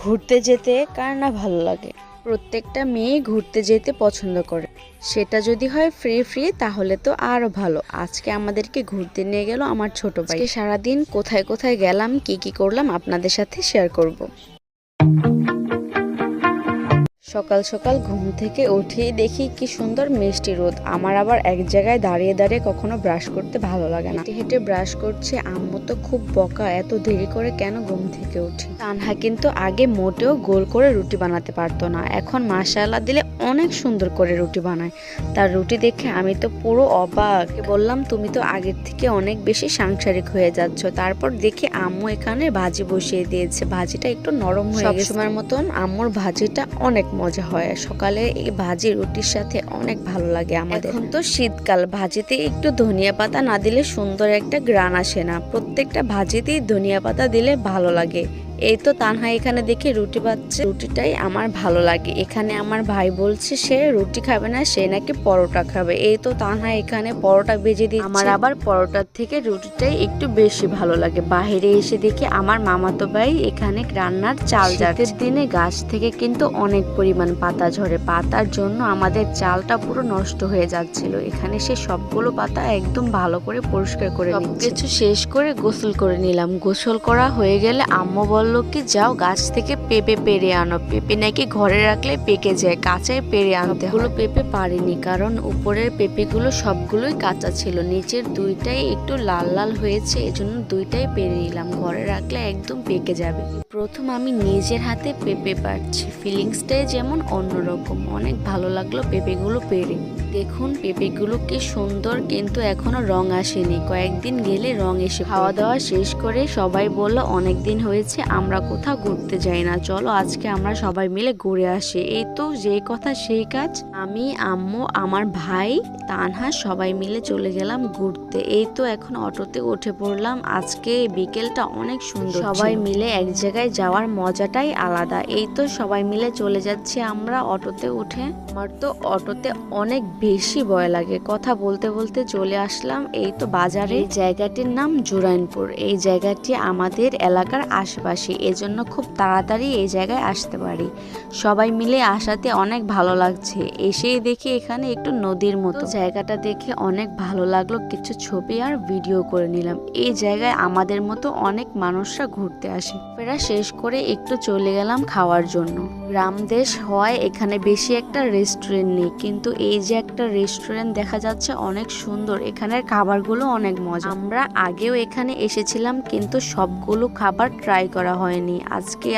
ঘুরতে যেতে কার না ভালো লাগে। প্রত্যেকটা মেয়ে ঘুরতে যেতে পছন্দ করে, সেটা যদি হয় ফ্রি তাহলে তো আরো ভালো। আজকে আমাদেরকে ঘুরতে নিয়ে গেল আমার ছোট ভাই। সারাদিন কোথায় কোথায় গেলাম, কি করলাম আপনাদের সাথে শেয়ার করব। সকাল সকাল ঘুম থেকে উঠেই দেখি কি সুন্দর মিষ্টি রোদ। আমার আবার এক জায়গায় দাঁড়িয়ে দাঁড়িয়ে কখনো ব্রাশ করতে ভালো লাগে না। হেঁটে হেঁটে ব্রাশ করছে। আম্মু তো খুব বকা, এত দেরি করে কেন ঘুম থেকে উঠি। তানহা কিন্তু আগে মোটেও গোল করে রুটি বানাতে পারতো না, এখন মাশাআল্লাহ দিলে অনেক সুন্দর করে রুটি বানায়। তার রুটি দেখে আমি তো পুরো অবাক। বললাম তুমি তো আগের থেকে অনেক বেশি সাংসারিক হয়ে যাচ্ছ। তারপর দেখি আম্মু এখানে ভাজি বসিয়ে দিয়েছে। ভাজিটা একটু নরম হয়ে গেছে। সবসময়ের মতন আম্মুর ভাজিটা অনেক মজা হয়। সকালে এই ভাজি রুটির সাথে অনেক ভালো লাগে আমাদের। এখন তো শীতকাল, ভাজিতে একটু ধনিয়া পাতা না দিলে সুন্দর একটা গ্রান আসে না। প্রত্যেকটা ভাজিতেই ধনিয়া পাতা দিলে ভালো লাগে। এই তো তানহা এখানে দেখে রুটি বাচ্ছে, রুটিটাই আমার ভালো লাগে। এখানে আমার ভাই বলছে সে রুটি খাবে না, সে নাকি পরোটা খাবে। এই তো তানহা এখানে পরোটা ভেজে দিচ্ছে। আমার আবার পরোটার থেকে রুটিটাই একটু বেশি ভালো লাগে। বাইরে এসে দেখি আমার মামাতো ভাই এখানে রান্নার চাল যাচ্ছে। শীতের দিনে গাছ থেকে কিন্তু অনেক পরিমাণ পাতা ঝরে, পাতার জন্য আমাদের চালটা পুরো নষ্ট হয়ে যাচ্ছিল। এখানে সে সবগুলো পাতা একদম ভালো করে পরিষ্কার করে সবকিছু শেষ করে গোসল করে নিলাম। গোসল করা হয়ে গেলে আম্মু বললো কি যাও গাছ থেকে পেঁপে পেড়ে আনো। পেঁপে নাকি ঘরে রাখলে পেকে যায়, কাঁচায় পেড়ে আনতে হয়। সবগুলো পেঁপে পারিনি, কারণ উপরের পেঁপেগুলো সবগুলোই কাঁচা ছিল, নিচের দুইটাই একটু লাল লাল হয়েছে, এজন্য দুইটাই পেড়ে নিলাম। ঘরে রাখলে একদম পেকে যাবে। প্রথম আমি নিজের হাতে পেঁপে পাড়ছি, ফিলিংসটাই যেমন অন্যরকম। অনেক ভালো লাগলো পেঁপেগুলো পেড়ে। দেখুন পেঁপেগুলো কি সুন্দর, কিন্তু এখনো রং আসেনি, কয়েকদিন গেলে রং এসে। খাওয়া দাওয়া শেষ করে সবাই বলল অনেক দিন হয়েছে আমরা কোথাও ঘুরতে যাই না, চলো আজকে আমরা সবাই মিলে ঘুরে আসি। এই তো যেই কথা সেই কাজ, আমি আম্মু আমার ভাই তানহা সবাই মিলে চলে গেলাম ঘুরতে। এই তো এখন অটোতে উঠে পড়লাম। আজকে বিকেলটা অনেক সুন্দর, সবাই মিলে এক জায়গায় যাওয়ার মজাটাই আলাদা। এই তো সবাই মিলে চলে যাচ্ছি আমরা অটোতে উঠে। আমার তো অটোতে অনেক বেশি ভয় লাগে। কথা বলতে বলতে চলে আসলাম এই তো বাজারে। এই জায়গাটির নাম জুরাইনপুর। এই জায়গাটি আমাদের এলাকার আশেপাশে, এজন্য খুব তাড়াতাড়ি এই জায়গায় আসতে পারি। সবাই মিলে আসাতে অনেক ভালো লাগছে। এসেই দেখি এখানে একটু নদীর মতো, জায়গাটা দেখে অনেক ভালো লাগলো। কিছু ছবি আর ভিডিও করে নিলাম। এই জায়গায় আমাদের মতো অনেক মানুষরা ঘুরতে আসে। ফেরা শেষ করে একটু চলে গেলাম খাওয়ার জন্য। গ্রাম দেশ হওয়ায় এখানে বেশি একটা রেস্টুরেন্ট নেই, কিন্তু এই যে একটা রেস্টুরেন্ট দেখা যাচ্ছে অনেক সুন্দর। এখানের খাবারগুলো অনেক মজা। আমরা আগেও এখানে এসেছিলাম, কিন্তু সবগুলো খাবার ট্রাই করা হয়নি। আজকে